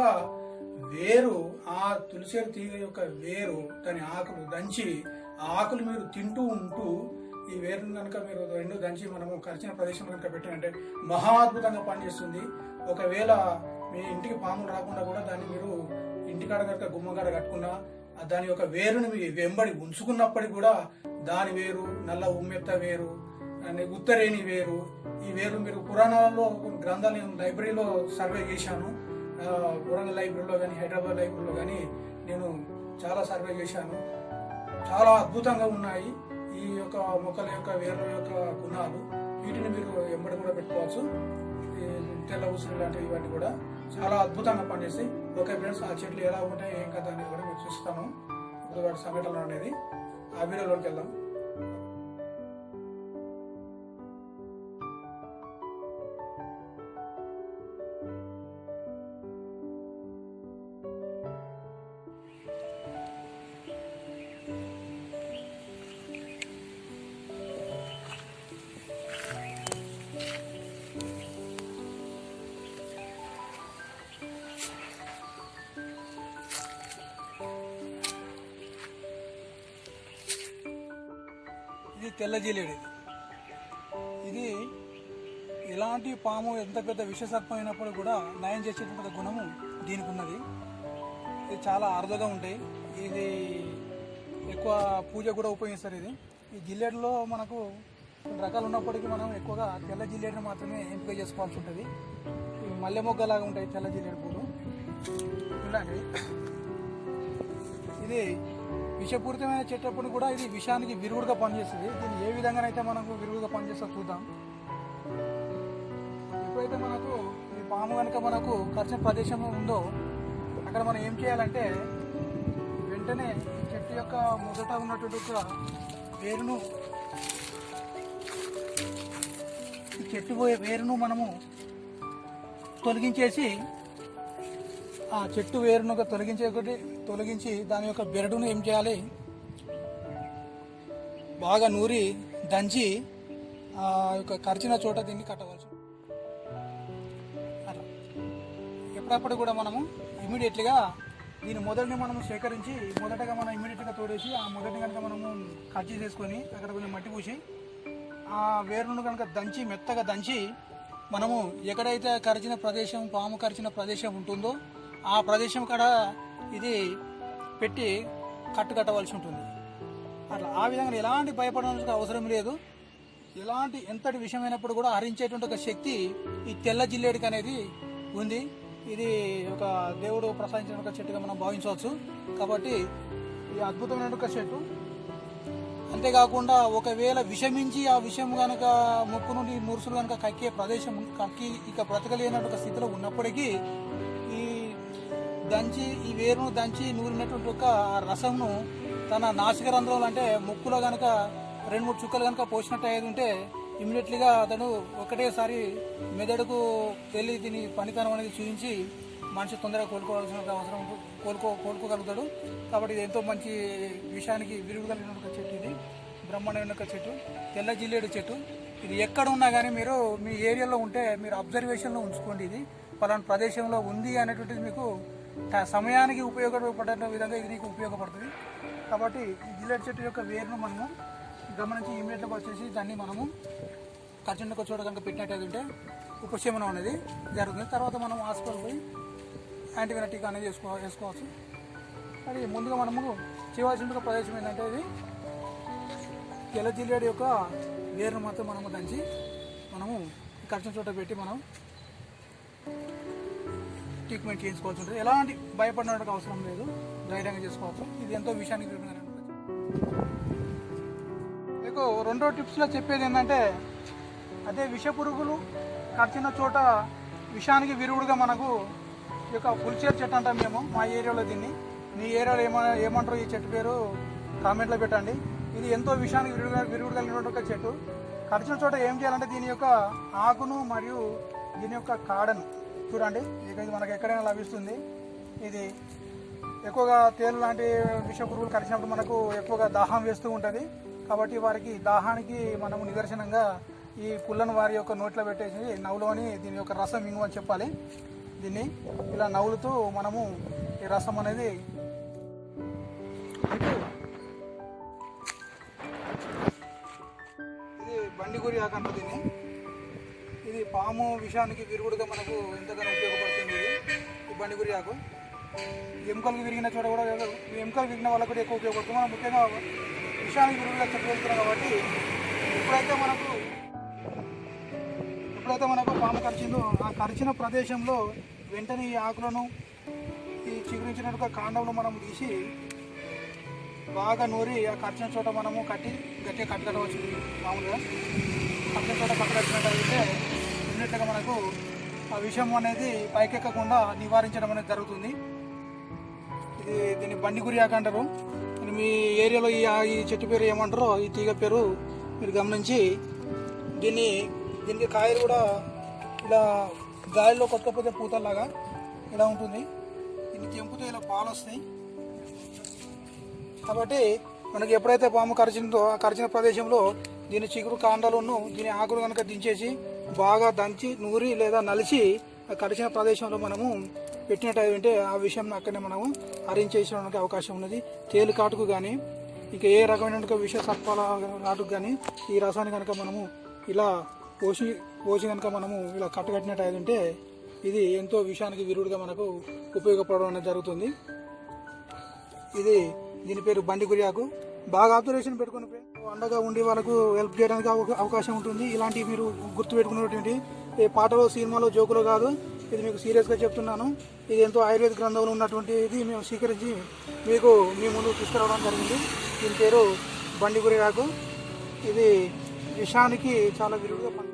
వేరు, ఆ తులసి తీగ యొక్క వేరు, దాని ఆకులు దంచి ఆ ఆకులు మీరు తింటూ ఉంటూ ఈ వేరును కనుక మీరు 2 దంచి మనము కలిసిన ప్రదేశం కనుక పెట్టారంటే మహా అద్భుతంగా పనిచేస్తుంది. ఒకవేళ మీ ఇంటికి పాములు రాకుండా కూడా దాన్ని మీరు ఇంటికాడ కనుక గుమ్మగాడ కట్టుకున్నా, దాని యొక్క వేరుని వెంబడి ఉంచుకున్నప్పటికీ కూడా దాని వేరు, నల్ల ఉమ్మెత్త వేరు, ఉత్తరేణి వేరు, ఈ వేరు మీరు పురాణాలలో గ్రంథాలు నేను లైబ్రరీలో సర్వే చేశాను. వరంగల్ లైబ్రరీలో కానీ హైదరాబాద్ లైబ్రరీలో కానీ నేను చాలా సర్వే చేశాను. చాలా అద్భుతంగా ఉన్నాయి ఈ యొక్క మొక్కల యొక్క వేర్ల యొక్క గుణాలు. వీటిని మీరు ఎంబడి కూడా పెట్టుకోవచ్చు. తెల్ల ఉసురు లాంటివి ఇవన్నీ కూడా చాలా అద్భుతంగా పనిచేస్తాయి. ఓకే ఫ్రెండ్స్, ఆ చెట్లు ఎలా ఉంటాయి ఏం కదా అనేది కూడా మీరు చూస్తాను. ఇప్పుడు వాటి సంఘటనలు అనేది ఆ వీడియోలోకి వెళ్దాం. ఇది తెల్ల జిల్లేడు. ఇది ఎలాంటి పాము ఎంత పెద్ద విషసర్పం అయినప్పుడు కూడా నయం చేసేటువంటి గుణము దీనికి ఉన్నది. ఇది చాలా అరుదుగా ఉంటాయి. ఇది ఎక్కువ పూజ కూడా ఉపయోగిస్తారు. ఈ జిల్లేడులో మనకు కొన్ని రకాలు ఉన్నప్పటికీ మనం ఎక్కువగా తెల్ల జిల్లేడుని మాత్రమే ఎంపిక చేసుకోవాల్సి ఉంటుంది. ఇవి మల్లె మొగ్గలాగా ఉంటాయి తెల్ల జిల్లేడు పూలు ఇలాంటివి. ఇది విషపూరితమైన చెట్టప్పుడు కూడా ఇది విషానికి విరుగుడుగా పనిచేస్తుంది. దీన్ని ఏ విధంగానైతే మనకు విరుగుడుగా పనిచేస్తో చూద్దాం. ఎప్పుడైతే మనకు ఈ పాము కనుక మనకు కరిచిన ప్రదేశం ఉందో అక్కడ మనం ఏం చేయాలంటే వెంటనే ఈ చెట్టు యొక్క మొదట ఉన్నటువంటి ఒక వేరును, ఈ చెట్టు వేరును మనము తొలగించేసి ఆ చెట్టు వేరును తొలగించి దాని యొక్క బెరడును ఏం చేయాలి, బాగా నూరి దంచి ఆ యొక్క కరిచిన చోట దీన్ని కట్టవచ్చు. అట్లా ఎప్పుడప్పుడు కూడా మనము ఇమీడియట్లీగా దీని మొదటిని మనము సేకరించి మొదటగా మనం ఇమీడియట్గా తోడేసి ఆ మొదటిని కనుక మనము కట్ చేసుకొని అక్కడ కొంచెం మట్టి పూసి ఆ వేరును కనుక దంచి మెత్తగా దంచి మనము ఎక్కడైతే కరిచిన ప్రదేశం, పాము కరిచిన ప్రదేశం ఉంటుందో ఆ ప్రదేశం కాడ ఇది పెట్టి కట్టవలసి ఉంటుంది. అట్లా ఆ విధంగా ఎలాంటి భయపడాల్సిన అవసరం లేదు. ఎలాంటి ఎంతటి విషయమైనప్పుడు కూడా హరించేటువంటి ఒక శక్తి ఈ తెల్ల జిల్లేడికి అనేది ఉంది. ఇది ఒక దేవుడు ప్రసాదించిన ఒక చెట్టుగా మనం భావించవచ్చు. కాబట్టి ఈ అద్భుతమైన ఒక చెట్టు. అంతేకాకుండా ఒకవేళ విషమించి ఆ విషం కనుక ముప్పు నుండి మురుసులు కనుక కక్కే ప్రదేశం ఇక బ్రతకలేనటువంటి ఒక స్థితిలో ఉన్నప్పటికీ ఈ వేరును దంచి నూరినటువంటి ఒక రసంను తన నాసిక రంధ్రంలో అంటే ముక్కులో కనుక 2-3 చుక్కలు కనుక పోసినట్టు అయ్యేది ఉంటే ఇమ్మీడియట్లీగా అతను ఒకటేసారి మెదడుకు వెళ్ళి దీని పనితనం అనేది చూపించి మనిషి తొందరగా కోలుకోవాల్సిన అవసరం కోలుకోగలుగుతాడు. కాబట్టి ఇది ఎంతో మంచి విషయానికి విరుగుదలిగిన ఒక చెట్టు. ఇది బ్రహ్మాండమైన ఒక చెట్టు, తెల్ల జిల్లేడు చెట్టు. ఇది ఎక్కడ ఉన్నా కానీ మీరు మీ ఏరియాలో ఉంటే మీరు అబ్జర్వేషన్లో ఉంచుకోండి. ఇది పలానా ప్రదేశంలో ఉంది అనేటువంటిది మీకు సమయానికి ఉపయోగపడే విధంగా ఇది నీకు ఉపయోగపడుతుంది. కాబట్టి ఈ జిల్లేడు చెట్టు యొక్క వేరును మనము గమనించి ఇమీడియట్గా వచ్చేసి దాన్ని మనము కర్చండ చోట కనుక పెట్టినట్టు ఉంటే ఉపశమనం అనేది జరుగుతుంది. తర్వాత మనం హాస్పిటల్ పోయి యాంటీబయాటిక్ అనేది వేసుకోవచ్చు. అది ముందుగా మనము చేయవలసిన ప్రదేశం ఏంటంటే ఇది తెల్ల జిల్లేడు యొక్క వేరును మాత్రం మనము దంచి మనము కర్చండ చోట పెట్టి మనం ట్రీట్మెంట్ చేయించుకోవాల్సి ఉంటుంది. ఎలాంటి భయపడడానికి అవసరం లేదు, ధైర్యంగా చేసుకోవచ్చు. ఇది ఎంతో విషయానికి మీకు రెండో టిప్స్లో చెప్పేది ఏంటంటే అదే విష పురుగులు కరిచిన చోట విషానికి విరుగుడుగా మనకు ఈ యొక్క పులిచేరు చెట్టు అంటాం మేము మా ఏరియాలో. దీన్ని మీ ఏరియాలో ఏమంటారు ఈ చెట్టు పేరు కామెంట్లో పెట్టండి. ఇది ఎంతో విషానికి విరుగుడు కలిగినటువంటి ఒక చెట్టు. కరిచిన చోట ఏం చేయాలంటే దీని యొక్క ఆకును మరియు దీని యొక్క కాడను చూడండి. ఇది మనకు ఎక్కడైనా లభిస్తుంది. ఇది ఎక్కువగా తేలు లాంటి విష పురుగులు కరిచినప్పుడు మనకు ఎక్కువగా దాహం వేస్తూ ఉంటుంది. కాబట్టి వారికి దాహానికి మనము నిదర్శనంగా ఈ పుల్లను వారి యొక్క నోట్లో పెట్టేసి నవ్వులు అని దీని యొక్క రసం మింగు అని చెప్పాలి. దీన్ని ఇలా నవ్వులుతూ మనము ఈ రసం అనేది ఇది బండిగురి ఆకు అంటారు దీన్ని. ఇది పాము విషానికి విరుగుడుగా మనకు ఎంతగానో ఉపయోగపడుతుంది. ఈ బండిగురి ఆకు ఎముకలు విరిగిన చోట కూడా ఎముకలు విరిగిన వాళ్ళకు కూడా ఎక్కువ ఉపయోగపడుతుంది. మనం ముఖ్యంగా విషయానికి విరుగుగా చెప్పగలుగుతున్నాం కాబట్టి ఎప్పుడైతే మనకు పాము కరిచిందో ఆ కరిచిన ప్రదేశంలో వెంటనే ఈ ఆకులను ఈ చిగురించినట్టుగా కాండంలో మనం తీసి బాగా నూరి ఆ కరిచిన చోట మనము గట్టిగా కట్టవచ్చు. మామూలుగా కరిచిన చోట కట్టగట్టినట్టయితే ఇమ్మీడియట్గా మనకు ఆ విషం అనేది పైకెక్కకుండా నివారించడం అనేది జరుగుతుంది. దీన్ని బండి గురియాక అంటారు. మీ ఏరియాలో ఈ చెట్టు పేరు ఏమంటారో ఈ తీగ పేరు మీరు గమనించి దీనికి కాయలు కూడా ఇలా గాలిలో కొట్టకపోతే పూతల్లాగా ఇలా ఉంటుంది. దీన్ని తెంపుతో ఇలా పాలు వస్తాయి. కాబట్టి మనకి ఎప్పుడైతే పాము కరిచిందో ఆ కరిచిన ప్రదేశంలో దీని చిగురు కాండాలను దీని ఆకులు కనుక దించేసి బాగా దంచి నూరి లేదా నలిచి ఆ కరిచిన ప్రదేశంలో మనము పెట్టినట్టయితే ఆ విషయం అక్కడనే మనము హరించేసడానికి అవకాశం ఉన్నది. తేలు కాటుకు కానీ ఇక ఏ రకమైన విష సర్పాల కాటుకు కానీ ఈ రసాన్ని కనుక మనము ఇలా పోసి కనుక మనము ఇలా కట్టగట్టినట్టయితే ఇది ఎంతో విషానికి విరుడుగా మనకు ఉపయోగపడడం అనేది జరుగుతుంది. దీని పేరు బండి గురియాకు. బాగా ఆబ్జర్వేషన్ పెట్టుకుని అండగా ఉండి వాళ్ళకు హెల్ప్ చేయడానికి అవకాశం ఉంటుంది. ఇలాంటివి మీరు గుర్తుపెట్టుకునేటువంటి ఏ పాటలో సినిమాలో జోకులో కాదు, ఇది మీకు సీరియస్గా చెప్తున్నాను. ఇది ఎంతో ఆయుర్వేద గ్రంథంలో ఉన్నటువంటి ఇది మేము స్వీకరించి మీకు మీ ముందు తీసుకురావడం జరిగింది. దీని పేరు బండి గురియాకు. ఇది విషానికి చాలా విరుడుగా పని.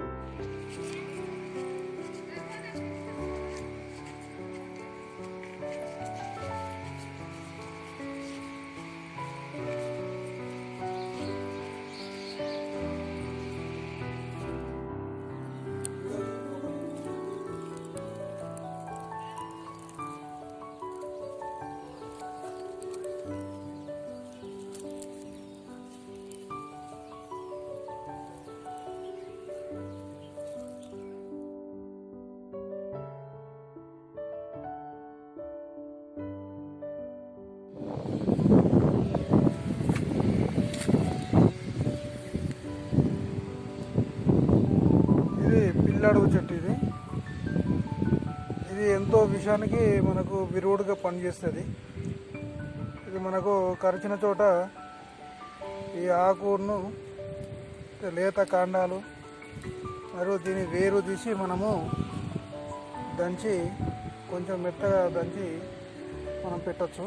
పిల్లడుగు చెట్టు ఇది ఎంతో విషయానికి మనకు విరుగుడుగా పనిచేస్తుంది. ఇది మనకు కరిచిన చోట ఈ ఆకును లేత కాండాలు మరియు దీని వేరు తీసి మనము దంచి కొంచెం మెత్తగా దంచి మనం పెట్టచ్చు.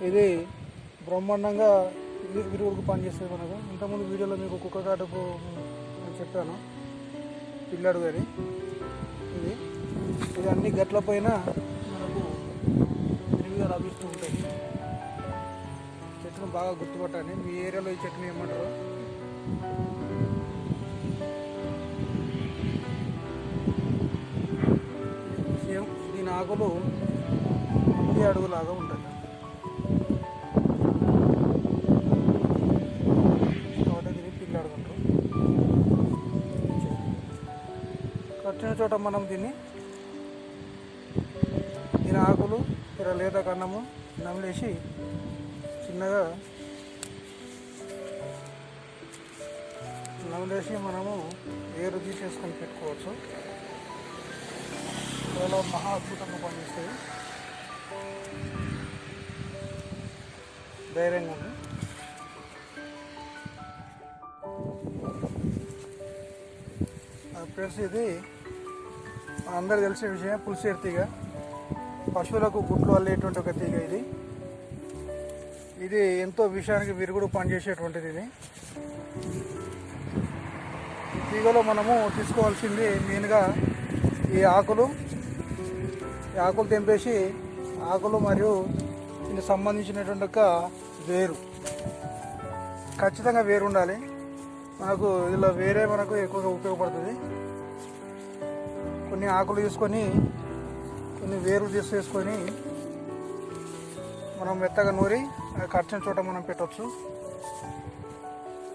ఇది బ్రహ్మాండంగా విరుగుడుకు పనిచేస్తుంది. మనకు ఇంతకుముందు వీడియోలో మీకు కుక్క కాటుకు చెప్పాను, పిల్లడు కానీ ఇది అన్ని గట్ల పైన మనకు విరివిగా లభిస్తూ ఉంటాయి. చెట్టును బాగా గుర్తుపట్టండి. మీ ఏరియాలో ఈ చెట్టుని ఏమంటారు? సేమ్ దీని ఆకులు ఈ అడుగులాగా ఉంటాయి. కట్టిన చోట మనం దీని ఆకులు లేత కన్నము నమిలేసి చిన్నగా మనము వేరు తీసేసుకొని పెట్టుకోవచ్చు. చాలా మహా అద్భుతంగా పనిచేస్తుంది. ధైర్యంగా ఉంది. ఫ్రెండ్స్, ఇది అందరూ తెలిసే విషయం. పులిసేరు తీగ, పశువులకు గుడ్లు అల్లేటువంటి ఒక తీగ. ఇది ఎంతో విషయానికి విరుగుడు పనిచేసేటువంటిది. ఈ తీగలో మనము తీసుకోవాల్సింది మెయిన్గా ఈ ఆకులు తెంపేసి ఆకులు మరియు దీనికి సంబంధించినటువంటి ఒక వేరు, ఖచ్చితంగా వేరు ఉండాలి. మనకు ఇలా వేరే మనకు ఎక్కువగా ఉపయోగపడుతుంది. కొన్ని ఆకులు తీసుకొని కొన్ని వేరు తీసేసుకొని మనం మెత్తగా నూరి కట్టిన చోట మనం పెట్టవచ్చు.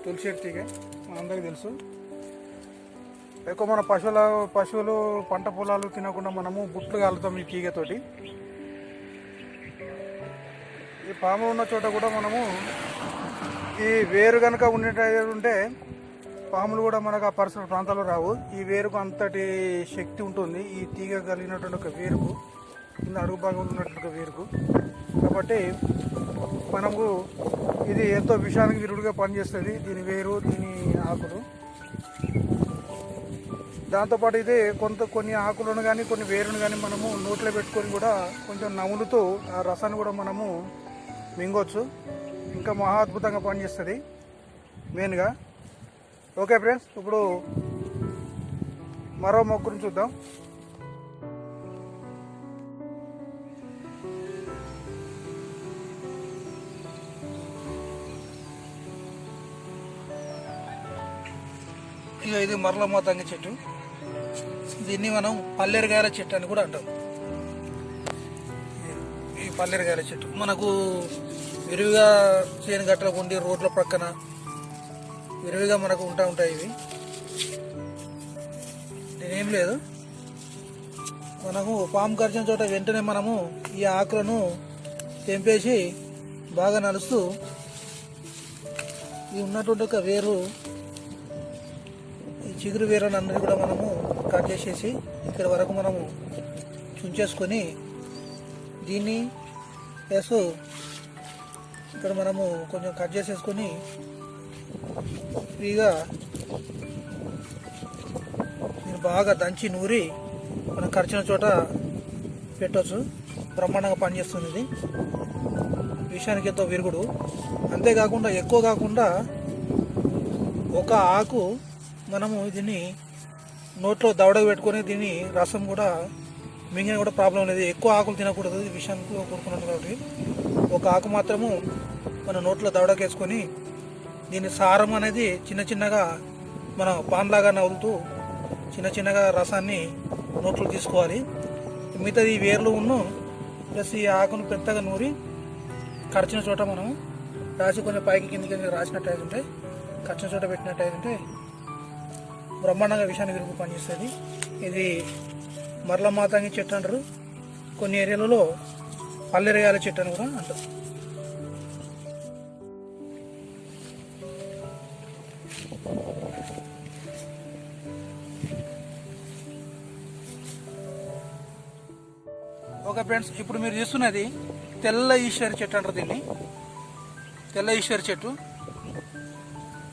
తులసి తీగ మనందరికీ తెలుసు. ఎక్కువ మన పశువులు పంట పొలాలు తినకుండా మనము బుట్లు కాలుతాం ఈ తీగతోటి. ఈ పాములు ఉన్న చోట కూడా మనము ఈ వేరు కనుక ఉంటే పాములు కూడా మనకు ఆ పరిసర ప్రాంతాల్లో రావు. ఈ వేరుకు అంతటి శక్తి ఉంటుంది. ఈ తీగ కలిగినటువంటి ఒక వేరుకు కింద అడుగు భాగంలో ఉన్నట్టుగా వేరుకు. కాబట్టి మనకు ఇది ఎంతో విషానికి విరుగుడుగా పనిచేస్తుంది దీని వేరు, దీని ఆకులు. దాంతోపాటు ఇది కొన్ని ఆకులను కానీ కొన్ని వేరును కానీ మనము నోట్లో పెట్టుకొని కూడా కొంచెం నములుతూ ఆ రసాన్ని కూడా మనము మింగొచ్చు. ఇంకా మహా అద్భుతంగా పనిచేస్తుంది మెయిన్గా. ఓకే ఫ్రెండ్స్, ఇప్పుడు మరో మొక్కను చూద్దాం. ఇక ఇది మరల మాతంగి చెట్టు. దీన్ని మనం పల్లెరగాయల చెట్టు అని కూడా అంటాం. ఈ పల్లెరగాయల చెట్టు మనకు విరివిగా చేను గట్టలకు ఉండి రోడ్ల ప్రక్కన విరివిగా మనకు ఉంటాయి. ఇవి నేనేం లేదు, మనము పాము కరిచిన చోట వెంటనే మనము ఈ ఆకులను తెంపేసి బాగా నలుస్తూ ఈ ఉన్నటువంటి ఒక వేరు, ఈ చిగురు వేరుని అన్నది కూడా మనము కట్ చేసేసి ఇక్కడ వరకు మనము చుంచేసుకొని దీన్ని ప్లస్ ఇక్కడ మనము కొంచెం కట్ చేసేసుకొని ఫ్రీగా దీన్ని బాగా దంచి నూరి మనం ఖర్చిన చోట పెట్టవచ్చు. బ్రహ్మాండంగా పనిచేస్తుంది ఇది, విషయానికి ఎంతో విరుగుడు. అంతేకాకుండా ఎక్కువ కాకుండా ఒక ఆకు మనము దీన్ని నోట్లో దవడకు పెట్టుకొని దీన్ని రసం కూడా మింగిన కూడా ప్రాబ్లం లేదు. ఎక్కువ ఆకులు తినకూడదు, ఇది విషయానికి కూడుకున్నట్టు. కాబట్టి ఒక ఆకు మాత్రము మన నోట్లో దవడకు వేసుకొని దీని సారం అనేది చిన్న చిన్నగా మనం పాన్లాగా నవ్వులుతూ చిన్న చిన్నగా రసాన్ని నోట్లో తీసుకోవాలి. మిగతాది ఈ వేర్లు ఉన్ను ప్లస్ ఈ ఆకును పెద్దగా నూరి కరిచిన చోట మనం రాసి కొంచెం పైకి కిందికి రాసినట్టు అయితే కరిచిన చోట పెట్టినట్టు అయితే బ్రహ్మాండంగా విషయాన్ని విరుగు పనిచేస్తుంది. ఇది మరల మాతంగి చెట్టు అంటారు, కొన్ని ఏరియాలలో పల్లెరగాయల చెట్టు అని కూడా అంటారు. ఓకే ఫ్రెండ్స్, ఇప్పుడు మీరు చూస్తున్నది తెల్ల ఈశ్వరి చెట్టు అంటారు. దీన్ని తెల్ల ఈశ్వరి చెట్టు.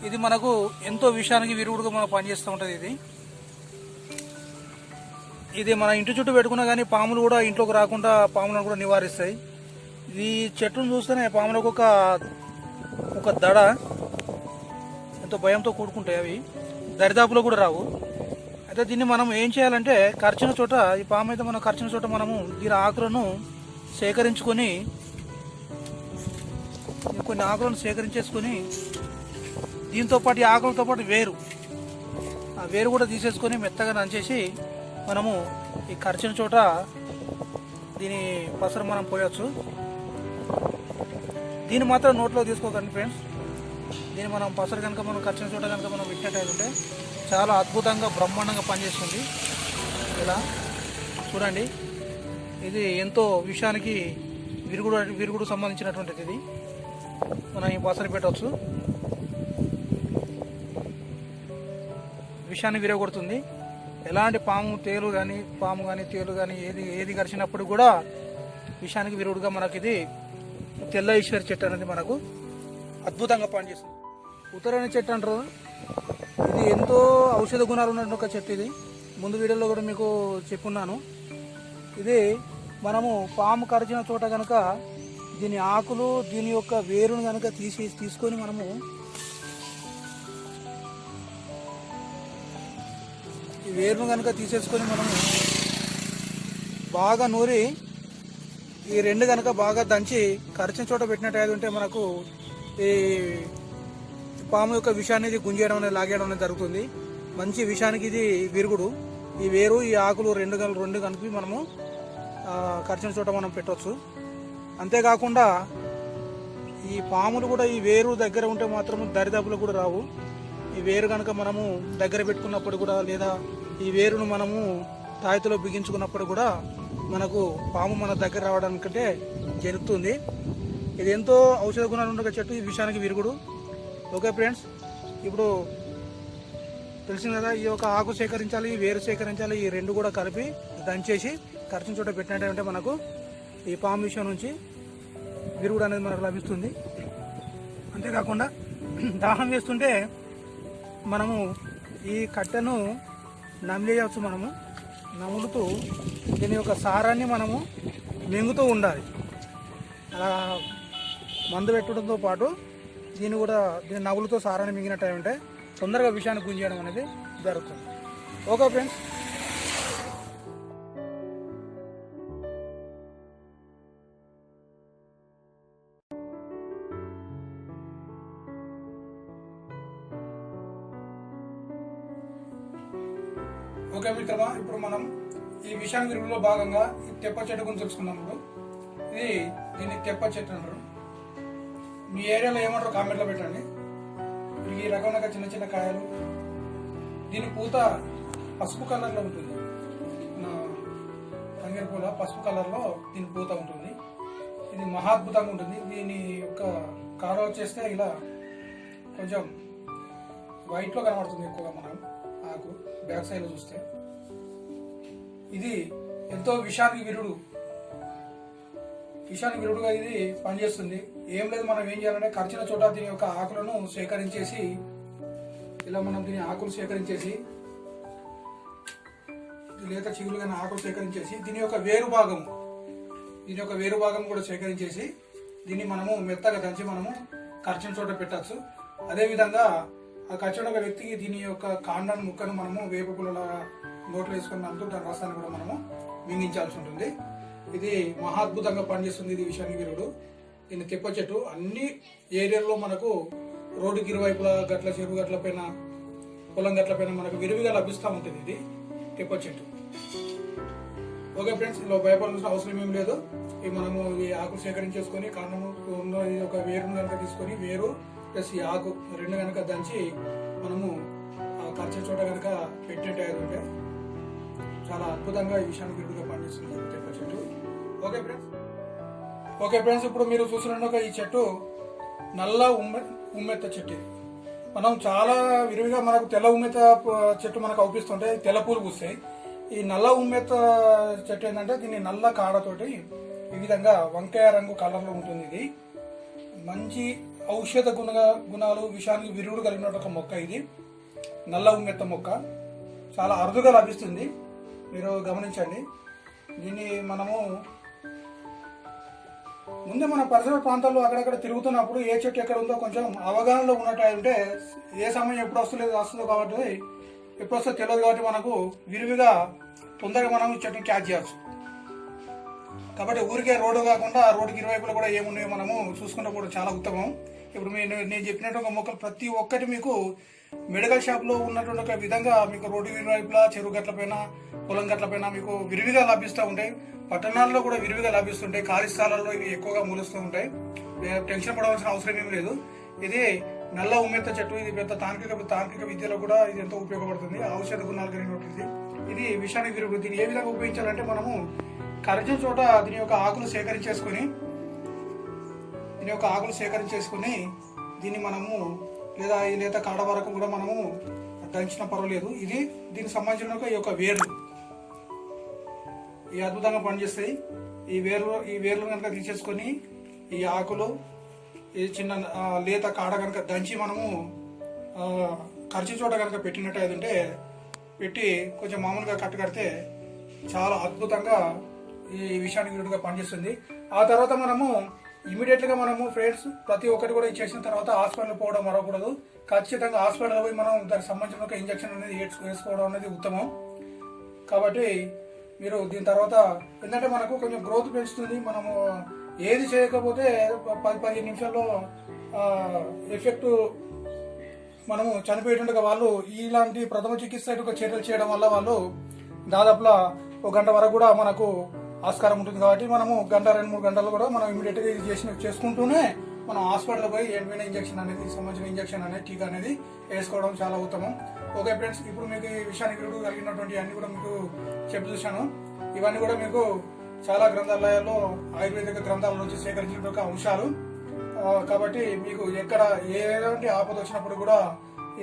ఇది మనకు ఎంతో విషయానికి విరుగుడుగా మనం పనిచేస్తూ ఉంటుంది. ఇది మన ఇంటి చుట్టూ పెట్టుకున్నా కానీ పాములు కూడా ఇంట్లోకి రాకుండా పాములను కూడా నివారిస్తాయి. ఈ చెట్టును చూస్తేనే పాములకు ఒక దడ ఎంతో భయంతో కూడుకుంటాయి. అవి దరిదాపులో కూడా రావు. అయితే దీన్ని మనం ఏం చేయాలంటే కరిచిన చోట, ఈ పాము అయితే మనం కరిచిన చోట మనము దీని ఆకులను సేకరించుకొని కొన్ని ఆకులను సేకరించేసుకొని దీంతోపాటు ఈ ఆకులతో పాటు ఆ వేరు కూడా తీసేసుకొని మెత్తగా నంచేసి మనము ఈ కరిచిన చోట దీని పసరు మనం పోయొచ్చు. దీన్ని మాత్రం నోట్లో తీసుకోకండి ఫ్రెండ్స్. దీన్ని మనం పసరు కనుక మనం కరిచిన చోట కనుక మనం పెట్టినట్టయితే చాలా అద్భుతంగా బ్రహ్మాండంగా పనిచేస్తుంది. ఇలా చూడండి, ఇది ఎంతో విషయానికి విరుగుడు సంబంధించినటువంటిది. ఇది మనం ఈ పసరు పెట్టవచ్చు, విషయాన్ని విరగొడుతుంది. ఎలాంటి పాము కానీ తేలు కానీ ఏది కరిచినప్పుడు కూడా విషయానికి విరుగుడుగా మనకి ఇది తెల్ల ఈశ్వరి చెట్టు అనేది మనకు అద్భుతంగా పనిచేస్తుంది. ఉత్తరాయణ చెట్టు అంటారు. ఇది ఎంతో ఔషధ గుణాలు ఉన్నటువంటి ఒక చెట్టు. ఇది ముందు వీడియోలో కూడా మీకు చెప్పున్నాను. ఇది మనము పాము కరిచిన చోట కనుక దీని ఆకులు దీని యొక్క వేరును కనుక తీసుకొని మనము ఈ వేరును కనుక తీసేసుకొని మనము బాగా నూరి ఈ రెండు కనుక బాగా దంచి కరిచిన చోట పెట్టినట్టు ఉంటే మనకు ఈ పాము యొక్క విషాన్ని ఇది గుంజేయడం అనేది లాగేయడం అనేది జరుగుతుంది. మంచి విషానికి ఇది విరుగుడు. ఈ వేరు ఈ ఆకులు రెండు కలిపి మనము కరిచిన చోట మనం పెట్టవచ్చు. అంతేకాకుండా ఈ పాములు కూడా ఈ వేరు దగ్గర ఉంటే మాత్రం దరిదాపులు కూడా రావు. ఈ వేరు కనుక మనము దగ్గర పెట్టుకున్నప్పుడు కూడా లేదా ఈ వేరును మనము తాయితలో బిగించుకున్నప్పుడు కూడా మనకు పాము మన దగ్గర రావడానికంటే జరుగుతుంది. ఇది ఎంతో ఔషధ గుణాలు ఉండే చెట్టు, ఈ విషయానికి విరుగుడు. ఓకే ఫ్రెండ్స్, ఇప్పుడు తెలిసింది కదా, ఈ యొక్క ఆకు సేకరించాలి, ఈ వేరు సేకరించాలి, ఈ రెండు కూడా కలిపి దంచేసి కరిచిన చోట పెట్టినట్టంటే మనకు ఈ పాము విషయం నుంచి విరుగుడు అనేది మనకు లభిస్తుంది. అంతేకాకుండా దాహం వేస్తుంటే మనము ఈ కట్టెను నమిలేయవచ్చు. మనము నములుతూ దీని యొక్క సారాన్ని మనము మింగుతూ ఉండాలి. అలా మందు పెట్టడంతో పాటు దీని నవ్వులతో సారాన్ని మింగినట్టయితే తొందరగా విషయాన్ని గుంజేయడం అనేది జరుగుతుంది. ఓకే ఫ్రెండ్స్, ఓకే మిత్రమా, ఇప్పుడు మనం ఈ విషాన్ని విరుగులో భాగంగా ఈ తెప్ప చెట్టు గురించి తెలుసుకున్నప్పుడు దీన్ని తెప్ప చెట్టు అంటారు. మీ ఏరియాలో ఏమంటారు కామెంట్లో పెట్టండి. ఈ రకమైన చిన్న చిన్న కాయలు, దీని పూత పసుపు కలర్లో ఉంటుంది. తంగేరు పూల పసుపు కలర్లో దీని పూత ఉంటుంది. ఇది మహాద్భుతంగా ఉంటుంది. దీని యొక్క కాడ వచ్చేస్తే ఇలా కొంచెం వైట్లో కనబడుతుంది ఎక్కువగా. మనం ఆకు బ్యాక్ సైడ్ చూస్తే ఇది ఎంతో విషానికి విరుడుగా ఇది పనిచేస్తుంది. ఏం లేదు, మనం ఏం చేయాలంటే కరిచిన చోట దీని యొక్క ఆకులను సేకరించేసి ఇలా మనం దీని ఆకులు సేకరించేసి లేత చిగులుగా ఆకులు సేకరించేసి దీని యొక్క వేరు భాగం కూడా సేకరించేసి దీన్ని మనము మెత్తగా దంచి మనము కరిచిన చోట పెట్టచ్చు. అదేవిధంగా ఆ కరిచిన ఒక వ్యక్తికి దీని యొక్క కాండాన్ని ముక్కను మనము వేప పుల్లల నోట్లో వేసుకుని నమ్ముతూ దాని రసాన్ని కూడా మనము మింగించాల్సి ఉంటుంది. ఇది మహాద్భుతంగా పనిచేస్తుంది. ఇది విషానికి విరుగుడు. దీన్ని తెప్ప చెట్టు అన్ని ఏరియాల్లో మనకు రోడ్డుకి ఇరువైపులా గట్ల, చెరువు గట్ల పైన, పొలం గట్ల పైన మనకు విరివిగా లభిస్తూ ఉంటుంది ఇది తెప్ప చెట్టు. ఓకే ఫ్రెండ్స్, ఇలా భయపడాల్సిన అవసరం ఏం లేదు. మనము ఈ ఆకు సేకరించేసుకొని కాండము ఒక వేరును కనుక తీసుకొని వేరు ప్లస్ ఈ ఆకు రెండు కనుక దంచి మనము కరిచే చోట కనుక పెట్టేటంటే చాలా అద్భుతంగా ఈ విషయానికి విరుగుగా పనిచేస్తుంది తెప్ప చెట్టు. ఓకే ఫ్రెండ్స్, ఇప్పుడు మీరు చూసినట్టు ఈ చెట్టు నల్ల ఉమ్మెత్త చెట్టు. మనం చాలా విరివిగా మనకు తెల్ల ఉమ్మెత్త చెట్టు మనకు అవుపిస్తుంటే తెల్ల పూలు పూస్తాయి. ఈ నల్ల ఉమ్మెత్త చెట్టు ఏంటంటే దీన్ని నల్ల కాడతోటి ఈ విధంగా వంకాయ రంగు కలర్లో ఉంటుంది. ఇది మంచి ఔషధ గుణాలు, విషానికి విరుగుడు కలిగిన ఒక మొక్క. ఇది నల్ల ఉమ్మెత్త మొక్క చాలా అరుదుగా లభిస్తుంది. మీరు గమనించండి. దీన్ని మనము ముందే మన పరిసర ప్రాంతాల్లో అక్కడక్కడ తిరుగుతున్నప్పుడు ఏ చెట్టు ఎక్కడ ఉందో కొంచెం అవగాహనలో ఉన్నట్టు అంటే ఏ సమయం ఎప్పుడు వస్తుందో కాబట్టి ఎప్పుడు వస్తుందో తెలియదు కాబట్టి మనకు విరివిగా తొందరగా మనం చెట్టుని క్యాచ్ చేయవచ్చు. కాబట్టి ఊరికే రోడ్డు కాకుండా రోడ్డుకి ఇరువైపులో కూడా ఏమున్నాయో మనము చూసుకుంటే కూడా చాలా ఉత్తమం. ఇప్పుడు నేను చెప్పినట్టు ఒక మొక్కలు ప్రతి ఒక్కటి మీకు మెడికల్ షాప్లో ఉన్నటువంటి ఒక విధంగా మీకు రోడ్డు ఇరువైపులా, చెరువు గట్ల పైన, పొలం గట్ల పైన మీకు విరివిగా లభిస్తూ ఉంటాయి. పట్టణాల్లో కూడా విరివిగా లభిస్తుంటాయి. ఖాళీ స్థలాల్లో ఇవి ఎక్కువగా మూలుస్తూ ఉంటాయి. టెన్షన్ పడవలసిన అవసరం ఏమి లేదు. ఇది నల్ల ఉమ్మెత్త చెట్టు. ఇది పెద్ద తాంత్రిక విద్యలో కూడా ఇది ఎంతో ఉపయోగపడుతుంది. ఔషధ గుణాలు కలిగినటువంటి ఇది విషానికి విరుగుడు. దీన్ని ఏ విధంగా ఉపయోగించాలంటే మనము కరిచిన చోట దీని యొక్క ఆకులు సేకరించేసుకొని దీన్ని మనము లేదా ఈ లేత కాడ వరకు కూడా మనము దంచినా పర్వాలేదు. ఇది దీనికి సంబంధించిన ఈ యొక్క వేర్లు ఈ అద్భుతంగా పనిచేస్తాయి. ఈ వేర్లు కనుక తీసేసుకొని ఈ ఆకులు ఈ చిన్న లేత కాడ కనుక దంచి మనము కరిచిన చోట కనుక పెట్టినట్టయితే పెట్టి కొంచెం మామూలుగా కడితే చాలా అద్భుతంగా ఈ విషయానికి విరుడుగా పనిచేస్తుంది. ఆ తర్వాత మనము ఇమీడియట్గా మనము ఫ్రెండ్స్ ప్రతి ఒక్కటి కూడా చేసిన తర్వాత హాస్పిటల్ పోవడం మరవకూడదు. ఖచ్చితంగా హాస్పిటల్ పోయి మనం దానికి సంబంధించిన ఒక ఇంజక్షన్ అనేది వేసుకోవడం అనేది ఉత్తమం. కాబట్టి మీరు దీని తర్వాత ఏంటంటే మనకు కొంచెం గ్రోత్ పెంచుతుంది. మనము ఏది చేయకపోతే 10-15 నిమిషాల్లో ఎఫెక్ట్ మనము చనిపోయేటువంటి వాళ్ళు ఇలాంటి ప్రథమ చికిత్స చర్యలు చేయడం వల్ల వాళ్ళు దాదాపులా 1 గంట వరకు కూడా మనకు ఆస్కారం ఉంటుంది. కాబట్టి మనము 2-3 గంటలు కూడా మనం ఇమీడియట్గా ఇది చేసుకుంటూనే మనం హాస్పిటల్ పోయి ఏమైనా ఇంజక్షన్ అనేది సంబంధించిన ఇంజక్షన్ అనేది టీకా అనేది వేసుకోవడం చాలా ఉత్తమం. ఓకే ఫ్రెండ్స్, ఇప్పుడు మీకు ఈ విషయానికి విరుడు కలిగినటువంటి అన్ని కూడా మీకు చెప్పి చూశాను. ఇవన్నీ కూడా మీకు చాలా గ్రంథాలయాల్లో ఆయుర్వేదిక గ్రంథాల నుంచి సేకరించిన అంశాలు. కాబట్టి మీకు ఎక్కడ ఎలాంటి ఆపద వచ్చినప్పుడు కూడా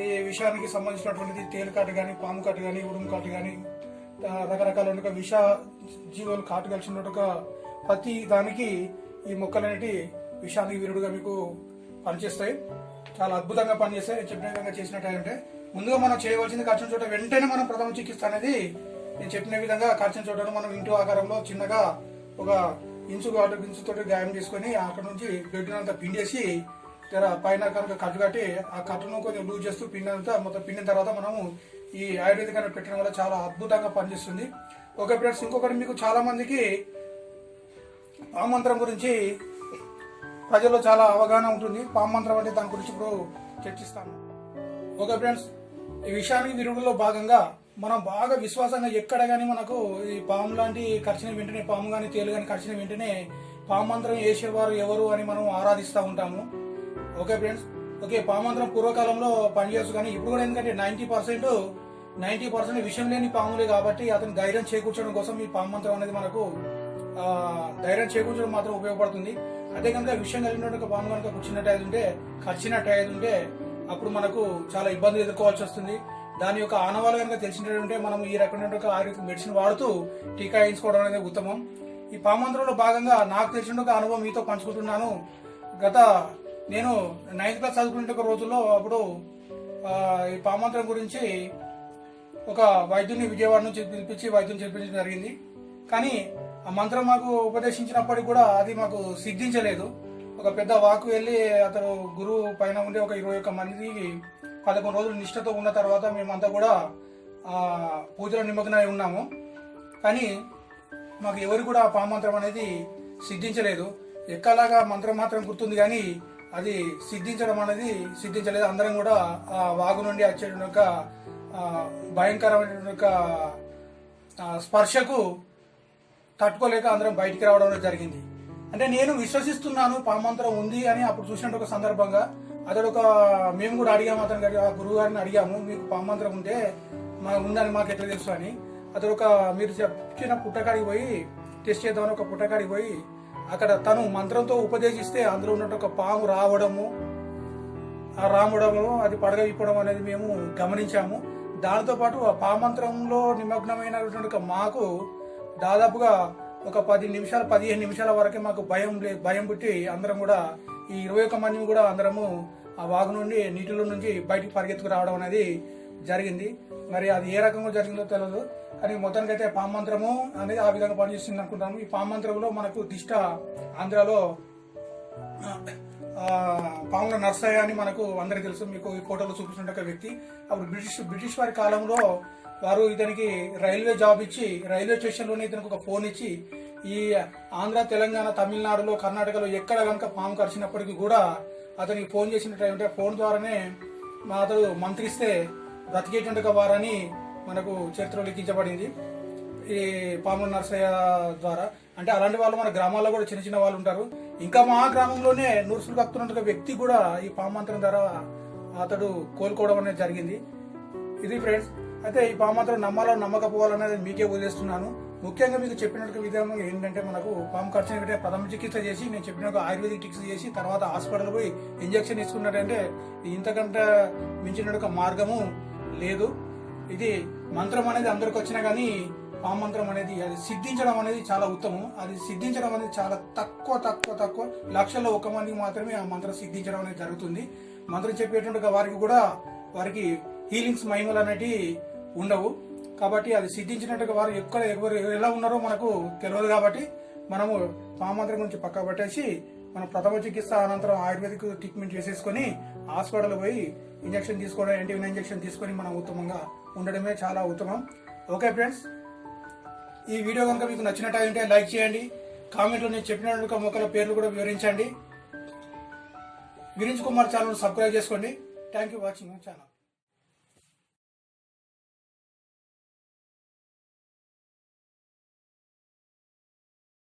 ఈ విషయానికి సంబంధించినటువంటిది తేలు కాటు కానీ, పాము కాటు కానీ, ఉడుము కాటు కానీ, రకరకాల విష జీవులు కాటు కలిసిన ప్రతి దానికి ఈ మొక్కలు అనేటి విషానికి విరుడుగా మీకు పనిచేస్తాయి. చాలా అద్భుతంగా పనిచేస్తాయి. చెప్పిన విధంగా చేసినట్టయితే ముందుగా మనం చేయవలసింది ఖర్చున చోట వెంటనే మనం ప్రథమ చికిత్స అనేది నేను చెప్పిన విధంగా ఖర్చున చోటను మనం ఇంటి ఆకారంలో చిన్నగా ఒక ఇంచుతోటి గాయం చేసుకొని అక్కడ నుంచి గడ్డినంతా పిండేసి పైన కనుక కట్టు కట్టి ఆ కట్టును కొంచెం లూజ్ చేస్తూ పిండినంతా మొత్తం పిండిన తర్వాత మనము ఈ ఆయుర్వేదిక్ అనేది పెట్టడం వల్ల చాలా అద్భుతంగా పనిచేస్తుంది. ఓకే ఫ్రెండ్స్, ఇంకొకటి మీకు చాలా మందికి పామంత్రం గురించి ప్రజల్లో చాలా అవగాహన ఉంటుంది. పామంత్రం అంటే దాని గురించి ఇప్పుడు చర్చిస్తాను. ఓకే ఫ్రెండ్స్, ఈ విషయానికి విరుగుడులో భాగంగా మనం బాగా విశ్వాసంగా ఎక్కడ కానీ మనకు ఈ పాము లాంటి కరిచిన వెంటనే పాము కానీ తేలు కానీ కరిచిన వెంటనే పామంత్రం వేసేవారు ఎవరు అని మనం ఆరాధిస్తూ ఉంటాము. ఓకే ఫ్రెండ్స్, ఓకే పామంత్రం పూర్వకాలంలో పనిచేస్తూ కానీ ఇప్పుడు కూడా ఎందుకంటే 90% విషయం లేని పాములే కాబట్టి అతను ధైర్యం చేకూర్చడం కోసం ఈ పామంత్రం అనేది మనకు ధైర్యం చేకూర్చడం మాత్రం ఉపయోగపడుతుంది. అదే కనుక విషయం కలిగిన పాము కనుక కరిచినట్టు ఉంటే అప్పుడు మనకు చాలా ఇబ్బందులు ఎదుర్కోవాల్సి వస్తుంది. దాని యొక్క ఆనవాళ్ళు కనుక తెలిసినట్టుంటే మనం ఈ రకమైన ఆయుర్వేదిక్ మెడిసిన్ వాడుతూ టీకా వేయించుకోవడం అనేది ఉత్తమం. ఈ పామంత్రంలో భాగంగా నాకు తెలిసిన ఒక అనుభవం మీతో పంచుకుంటున్నాను. నేను 9th క్లాస్ చదువుకునే రోజుల్లో అప్పుడు ఈ పామంత్రం గురించి ఒక వైద్యుని విజయవాడ నుంచి పిలిపించి వైద్యం చేయించడం జరిగింది. కానీ ఆ మంత్రం మాకు ఉపదేశించినప్పటికీ కూడా అది మాకు సిద్ధించలేదు. ఒక పెద్ద వాకు వెళ్ళి అతను గురువు పైన ఉండే ఒక 21 మందికి 11 రోజులు నిష్ఠతో ఉన్న తర్వాత మేమంతా కూడా పూజలో నిమగ్నమై ఉన్నాము. కానీ మాకు ఎవరు కూడా ఆ పామంత్రం అనేది సిద్ధించలేదు. ఎక్కలాగా మంత్రం మాత్రం గుర్తుంది కానీ అది సిద్ధించలేదు. అందరం కూడా ఆ వాగు నుండి వచ్చే భయంకరమైన స్పర్శకు తట్టుకోలేక అందరం బయటికి రావడం జరిగింది. అంటే నేను విశ్వసిస్తున్నాను పామంత్రం ఉంది అని అప్పుడు చూసినట్టు ఒక సందర్భంగా మేము కూడా అడిగాము, అతను ఆ గురువు గారిని అడిగాము, మీకు పామంత్రం ఉంటే ఉందని మాకు ఎట్లా తెలుసు అని. మీరు చెప్పిన పుట్టకాడికి పోయి టెస్ట్ చేద్దామని ఒక పుట్టకాడికి పోయి అక్కడ తను మంత్రంతో ఉపదేశిస్తే అందులో ఉన్నట్టు ఒక పాము రావడము అది పడగ విప్పడం అనేది మేము గమనించాము. దానితో పాటు ఆ పామంత్రంలో నిమగ్నమైనటువంటి మాకు దాదాపుగా ఒక 15 నిమిషాల వరకే మాకు భయం పుట్టి అందరం కూడా ఈ 21 మంది కూడా అందరము ఆ వాగు నుండి నీటిలో నుంచి బయటికి పరిగెత్తుకు రావడం అనేది జరిగింది. మరి అది ఏ రకంగా జరిగిందో తెలియదు. కానీ మొత్తానికి అయితే పామంత్రము అనేది ఆ విధంగా పనిచేస్తుంది అనుకుంటాము. ఈ పామంత్రంలో మనకు దిష్ట ఆంధ్రాలో పాముల నర్సయ్య అని మనకు అందరికి తెలుసు. మీకు ఈ ఫోటోలో చూపించిన ఒక వ్యక్తి అప్పుడు బ్రిటిష్ వారి కాలంలో వారు ఇతనికి రైల్వే జాబ్ ఇచ్చి రైల్వే స్టేషన్లోనే ఇతనికి ఒక ఫోన్ ఇచ్చి ఈ ఆంధ్ర, తెలంగాణ, తమిళనాడులో, కర్ణాటకలో ఎక్కడ కనుక పాము కరిచినప్పటికీ కూడా అతనికి ఫోన్ చేసినట్టు ఫోన్ ద్వారానే అతడు మంత్రిస్తే బ్రతికేటువంటి వారని మనకు చరిత్రలో లిఖించబడింది ఈ పాముల నర్సయ్య ద్వారా. అంటే అలాంటి వాళ్ళు మన గ్రామాల్లో కూడా చిన్న వాళ్ళు ఉంటారు. ఇంకా మా గ్రామంలోనే నూర్సులు కక్కుతున్న వ్యక్తి కూడా ఈ పామంత్రం ద్వారా అతడు కోలుకోవడం అనేది జరిగింది. ఇది ఫ్రెండ్స్. అయితే ఈ పామంత్రం నమ్మాలో నమ్మకపోవాలనేది మీకే వదిలేస్తున్నాను. ముఖ్యంగా మీకు చెప్పినట్టు విధానం ఏంటంటే మనకు పాము కరిచిన వెంటనే ప్రథమ చికిత్స చేసి నేను చెప్పిన ఆయుర్వేదిక్ చికిత్స చేసి తర్వాత హాస్పిటల్ పోయి ఇంజక్షన్ తీసుకున్నట్టంటే ఇంతకంటే మించిన మార్గము లేదు. ఇది మంత్రం అనేది అందరికి వచ్చినా కానీ పామంత్రం అనేది అది సిద్ధించడం అనేది చాలా ఉత్తమం. అది సిద్ధించడం అనేది చాలా తక్కువ లక్షల్లో 1 మందికి మాత్రమే ఆ మంత్రం సిద్ధించడం అనేది జరుగుతుంది. మంత్రం చెప్పేటువంటి వారికి హీలింగ్స్ మహిమలు అనేవి ఉండవు. కాబట్టి అది సిద్ధించినట్టుగా వారు ఎవరు ఎలా ఉన్నారో మనకు తెలియదు. కాబట్టి మనము పామంత్రం గురించి పక్క పట్టేసి మనం ప్రథమ చికిత్స అనంతరం ఆయుర్వేదిక్ ట్రీట్మెంట్ చేసేసుకొని హాస్పిటల్ పోయి ఇంజక్షన్ తీసుకోవడం, యాంటీవెనమ్ ఇంజక్షన్ తీసుకొని మనం ఉత్తమంగా ఉండడమే చాలా ఉత్తమం. ఓకే ఫ్రెండ్స్, ఈ వీడియో కనుక మీకు నచ్చినట్టయితే లైక్ చేయండి. కామెంట్లో నేను చెప్పినట్టుగా మొక్కల పేర్లు కూడా వివరించండి. విరించి కుమార్ ఛానల్ సబ్స్క్రైబ్ చేసుకోండి. Thank you watching my channel.